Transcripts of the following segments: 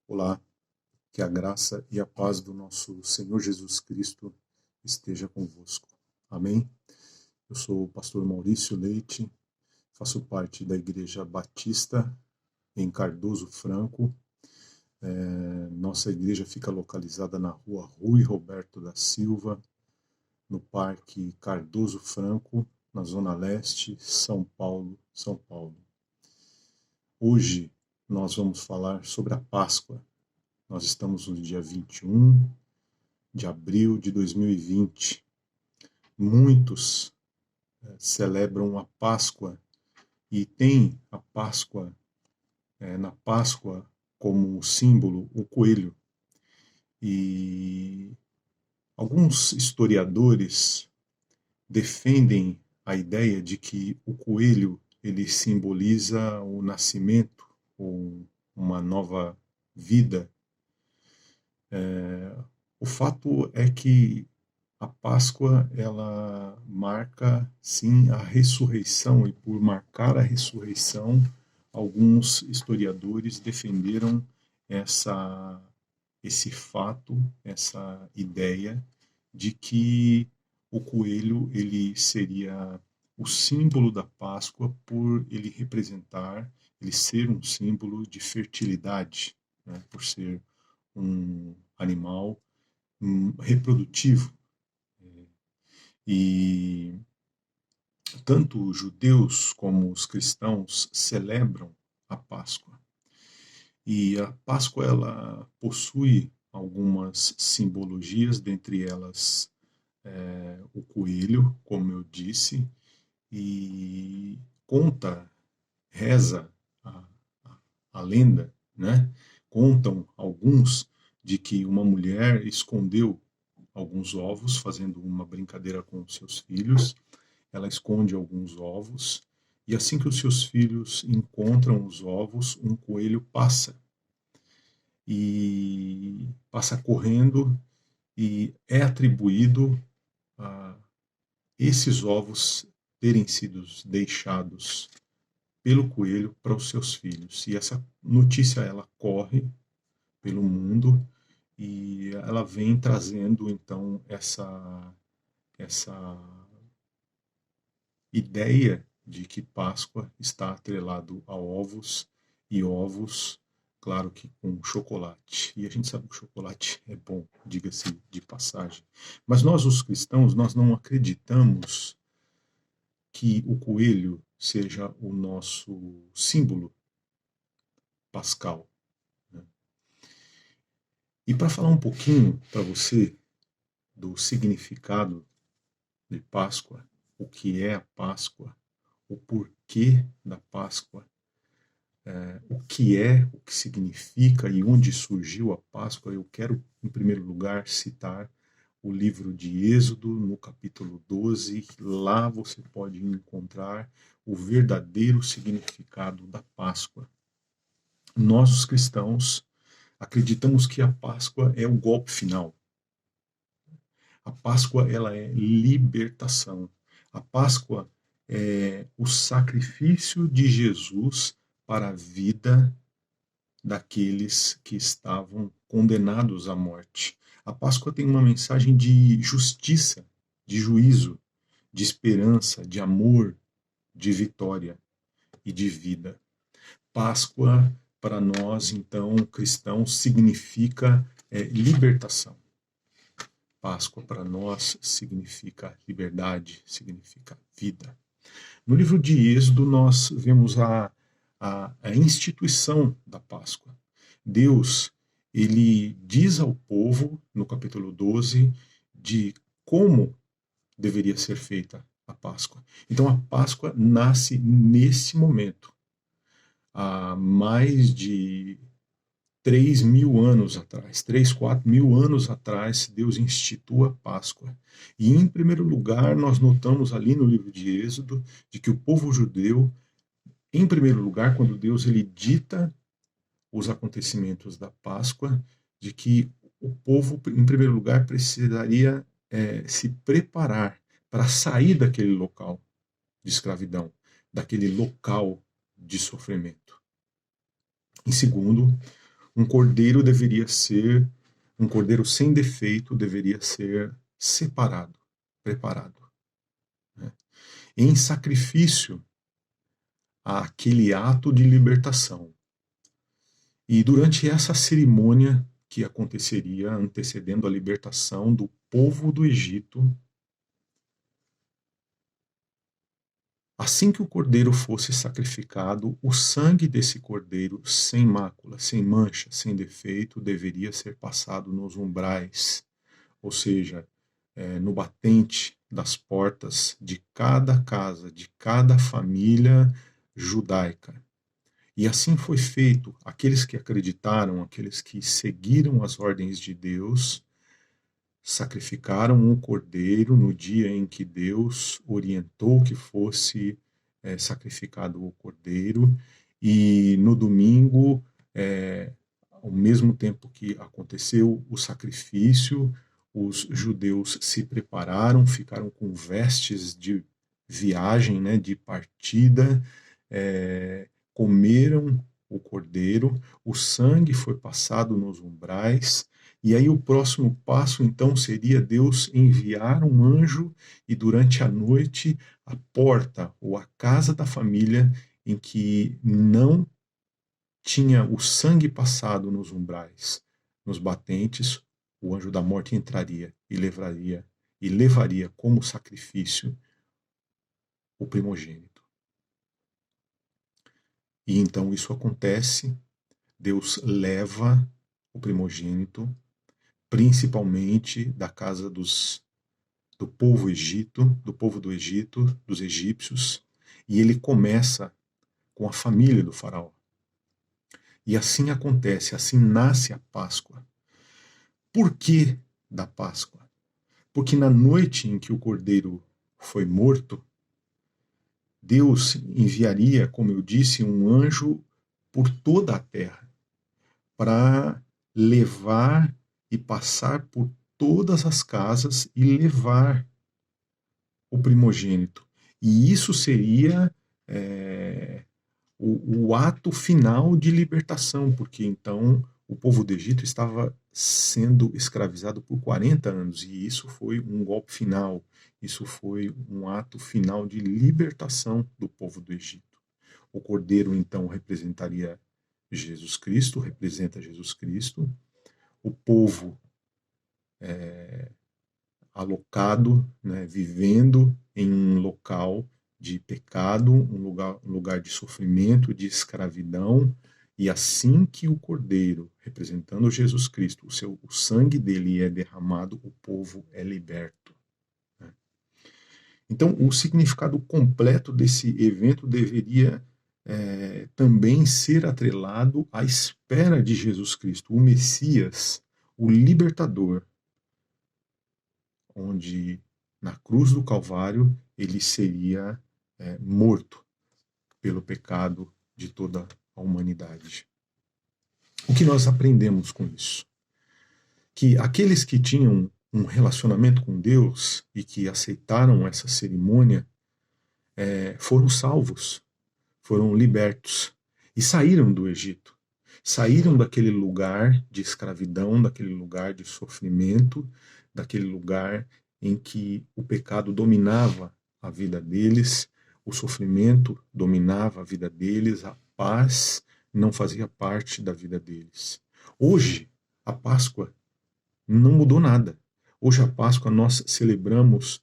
Olá, que a graça e a paz do nosso Senhor Jesus Cristo esteja convosco. Amém? Eu sou o pastor Maurício Leite, faço parte da Igreja Batista em Cardoso Franco. Nossa igreja fica localizada na rua Rui Roberto da Silva, no Parque Cardoso Franco, na Zona Leste, São Paulo, São Paulo. Hoje nós vamos falar sobre a Páscoa. Nós estamos no dia 21 de abril de 2020. Muitos celebram a Páscoa e tem a Páscoa, na Páscoa como símbolo o coelho. E alguns historiadores defendem a ideia de que o coelho ele simboliza o nascimento ou uma nova vida. O fato é que a Páscoa, ela marca, sim, a ressurreição, e por marcar a ressurreição, alguns historiadores defenderam esse fato, essa ideia de que o coelho ele seria o símbolo da Páscoa por ele representar, ele ser um símbolo de fertilidade, né, por ser um animal reprodutivo. E tanto os judeus como os cristãos celebram a Páscoa. E a Páscoa ela possui algumas simbologias, dentre elas o coelho, como eu disse, e conta, reza a, a lenda, né? Contam alguns de que uma mulher escondeu alguns ovos, fazendo uma brincadeira com seus filhos. Ela esconde alguns ovos, e assim que os seus filhos encontram os ovos, um coelho passa, e passa correndo, e é atribuído a esses ovos terem sido deixados pelo coelho para os seus filhos. E essa notícia ela corre pelo mundo, e ela vem trazendo então essa ideia de que Páscoa está atrelado a ovos, e ovos, claro que com chocolate. E a gente sabe que o chocolate é bom, diga-se de passagem. Mas nós, os cristãos, nós não acreditamos que o coelho seja o nosso símbolo pascal, né? E para falar um pouquinho para você do significado de Páscoa, o que é a Páscoa, o porquê da Páscoa, o que significa e onde surgiu a Páscoa, eu quero, em primeiro lugar, citar o livro de Êxodo, no capítulo 12. Lá você pode encontrar o verdadeiro significado da Páscoa. Nós, os cristãos, acreditamos que a Páscoa é o golpe final. A Páscoa, ela é libertação. A Páscoa é o sacrifício de Jesus para a vida daqueles que estavam condenados à morte. A Páscoa tem uma mensagem de justiça, de juízo, de esperança, de amor, de vitória e de vida. Páscoa, para nós, então, cristãos, significa libertação. Páscoa, para nós, significa liberdade, significa vida. No livro de Êxodo, nós vemos a instituição da Páscoa. Deus, ele diz ao povo, no capítulo 12, de como deveria ser feita a Páscoa. Então, a Páscoa nasce nesse momento. Há mais de 3.000 anos atrás, 3, 4.000 anos atrás, Deus institui a Páscoa. E, em primeiro lugar, nós notamos ali no livro de Êxodo, de que o povo judeu, em primeiro lugar, quando Deus ele dita os acontecimentos da Páscoa, de que o povo, em primeiro lugar, precisaria se preparar para sair daquele local de escravidão, daquele local de sofrimento. Em segundo, Um cordeiro deveria ser, um cordeiro sem defeito deveria ser separado, preparado, né? Em sacrifício àquele ato de libertação. E durante essa cerimônia que aconteceria antecedendo a libertação do povo do Egito, assim que o cordeiro fosse sacrificado, o sangue desse cordeiro, sem mácula, sem mancha, sem defeito, deveria ser passado nos umbrais, ou seja, no batente das portas de cada casa, de cada família judaica. E assim foi feito. Aqueles que acreditaram, aqueles que seguiram as ordens de Deus, sacrificaram um cordeiro no dia em que Deus orientou que fosse sacrificado o cordeiro, e no domingo, ao mesmo tempo que aconteceu o sacrifício, os judeus se prepararam, ficaram com vestes de viagem, né, de partida, comeram o cordeiro, o sangue foi passado nos umbrais, e aí o próximo passo, então, seria Deus enviar um anjo e durante a noite a porta ou a casa da família em que não tinha o sangue passado nos umbrais, nos batentes, o anjo da morte entraria e levaria como sacrifício o primogênito. E então isso acontece, Deus leva o primogênito, principalmente da casa do povo do Egito, dos egípcios, e ele começa com a família do faraó. E assim acontece, assim nasce a Páscoa. Por que da Páscoa? Porque na noite em que o cordeiro foi morto, Deus enviaria, como eu disse, um anjo por toda a terra para levar e passar por todas as casas e levar o primogênito. E isso seria o ato final de libertação, porque então o povo do Egito estava sendo escravizado por 40 anos, e isso foi um golpe final, isso foi um ato final de libertação do povo do Egito. O cordeiro então representaria Jesus Cristo, representa Jesus Cristo, o povo alocado, né, vivendo em um local de pecado, um lugar de sofrimento, de escravidão, e assim que o Cordeiro, representando Jesus Cristo, o sangue dele é derramado, o povo é liberto, né? Então, o significado completo desse evento deveria também ser atrelado à espera de Jesus Cristo, o Messias, o libertador, onde na cruz do Calvário ele seria morto pelo pecado de toda a humanidade. O que nós aprendemos com isso? Que aqueles que tinham um relacionamento com Deus e que aceitaram essa cerimônia foram salvos, foram libertos e saíram do Egito. Saíram daquele lugar de escravidão, daquele lugar de sofrimento, daquele lugar em que o pecado dominava a vida deles, o sofrimento dominava a vida deles, a paz não fazia parte da vida deles. Hoje, a Páscoa não mudou nada. Hoje, a Páscoa, nós celebramos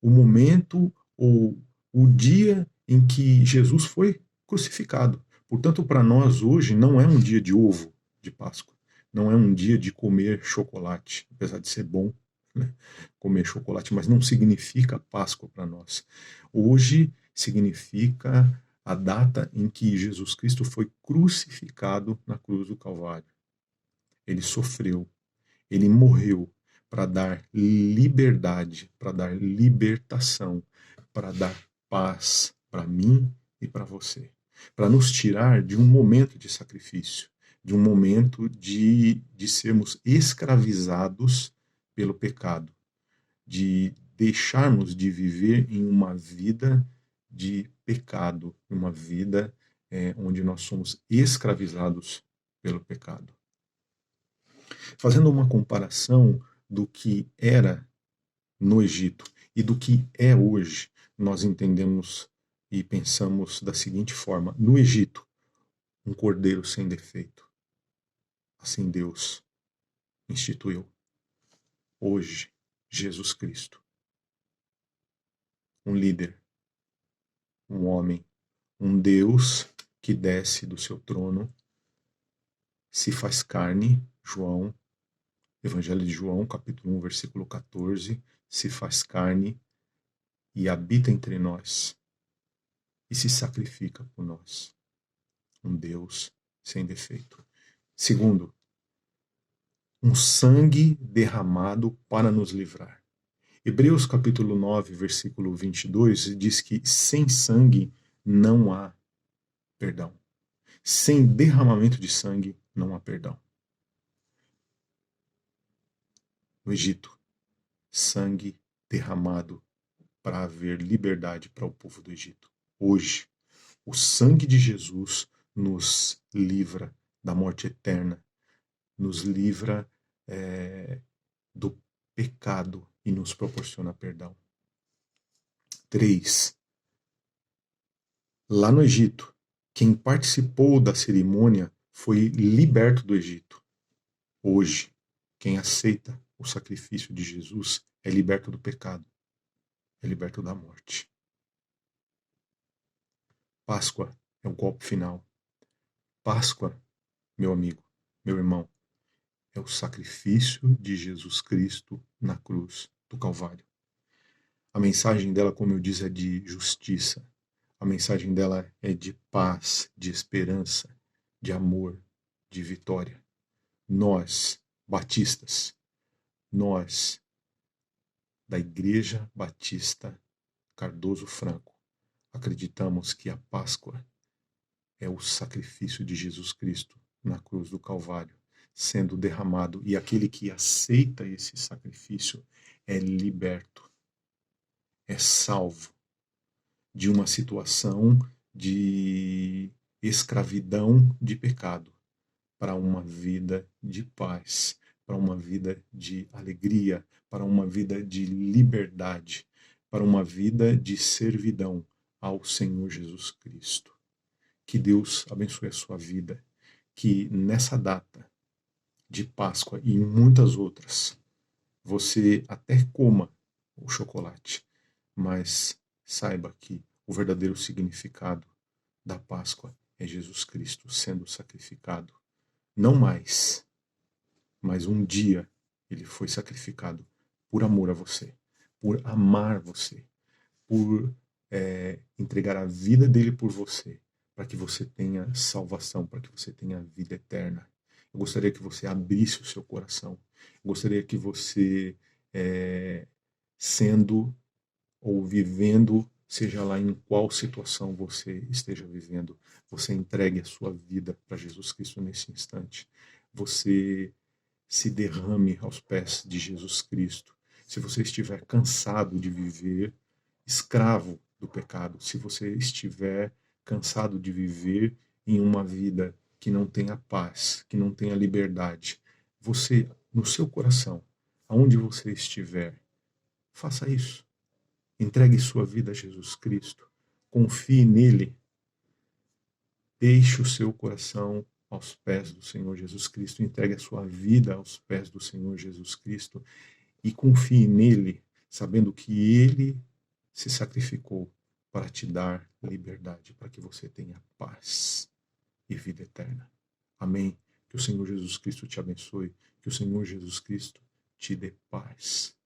o momento ou o dia em que Jesus foi crucificado. Portanto, para nós hoje não é um dia de ovo de Páscoa, não é um dia de comer chocolate, apesar de ser bom, né, comer chocolate, mas não significa Páscoa para nós. Hoje significa a data em que Jesus Cristo foi crucificado na cruz do Calvário. Ele sofreu, ele morreu para dar liberdade, para dar libertação, para dar paz para mim e para você, para nos tirar de um momento de sacrifício, de um momento de sermos escravizados pelo pecado, de deixarmos de viver em uma vida de pecado, uma vida onde nós somos escravizados pelo pecado. Fazendo uma comparação do que era no Egito e do que é hoje, nós entendemos e pensamos da seguinte forma: no Egito, um cordeiro sem defeito. Assim Deus instituiu. Hoje, Jesus Cristo, um líder, um homem, um Deus que desce do seu trono, se faz carne, João, Evangelho de João, capítulo 1, versículo 14, se faz carne e habita entre nós e se sacrifica por nós. Um Deus sem defeito. Segundo, um sangue derramado para nos livrar. Hebreus capítulo 9, versículo 22 diz que sem sangue não há perdão. Sem derramamento de sangue não há perdão. No Egito, sangue derramado para haver liberdade para o povo do Egito. Hoje, o sangue de Jesus nos livra da morte eterna, nos livra do pecado e nos proporciona perdão. 3. Lá no Egito, quem participou da cerimônia foi liberto do Egito. Hoje, quem aceita o sacrifício de Jesus é liberto do pecado, é liberto da morte. Páscoa é o golpe final. Páscoa, meu amigo, meu irmão, é o sacrifício de Jesus Cristo na cruz do Calvário. A mensagem dela, como eu disse, é de justiça. A mensagem dela é de paz, de esperança, de amor, de vitória. Nós, batistas, nós, da Igreja Batista Cardoso Franco, acreditamos que a Páscoa é o sacrifício de Jesus Cristo na cruz do Calvário, sendo derramado, e aquele que aceita esse sacrifício é liberto, é salvo de uma situação de escravidão de pecado para uma vida de paz, para uma vida de alegria, para uma vida de liberdade, para uma vida de servidão ao Senhor Jesus Cristo. Que Deus abençoe a sua vida, que nessa data de Páscoa e em muitas outras, você até coma o chocolate, mas saiba que o verdadeiro significado da Páscoa é Jesus Cristo sendo sacrificado. Não mais, mas um dia ele foi sacrificado por amor a você, por amar você, por entregar a vida dele por você, para que você tenha salvação, para que você tenha vida eterna. Eu gostaria que você abrisse o seu coração. Eu gostaria que você, sendo ou vivendo, seja lá em qual situação você esteja vivendo, você entregue a sua vida para Jesus Cristo nesse instante. Você se derrame aos pés de Jesus Cristo. Se você estiver cansado de viver escravo do pecado, se você estiver cansado de viver em uma vida que não tenha paz, que não tenha liberdade, você, no seu coração, aonde você estiver, faça isso. Entregue sua vida a Jesus Cristo. Confie nele. Deixe o seu coração aos pés do Senhor Jesus Cristo. Entregue a sua vida aos pés do Senhor Jesus Cristo. E confie nele, sabendo que ele se sacrificou para te dar liberdade, para que você tenha paz e vida eterna. Amém. Que o Senhor Jesus Cristo te abençoe. Que o Senhor Jesus Cristo te dê paz.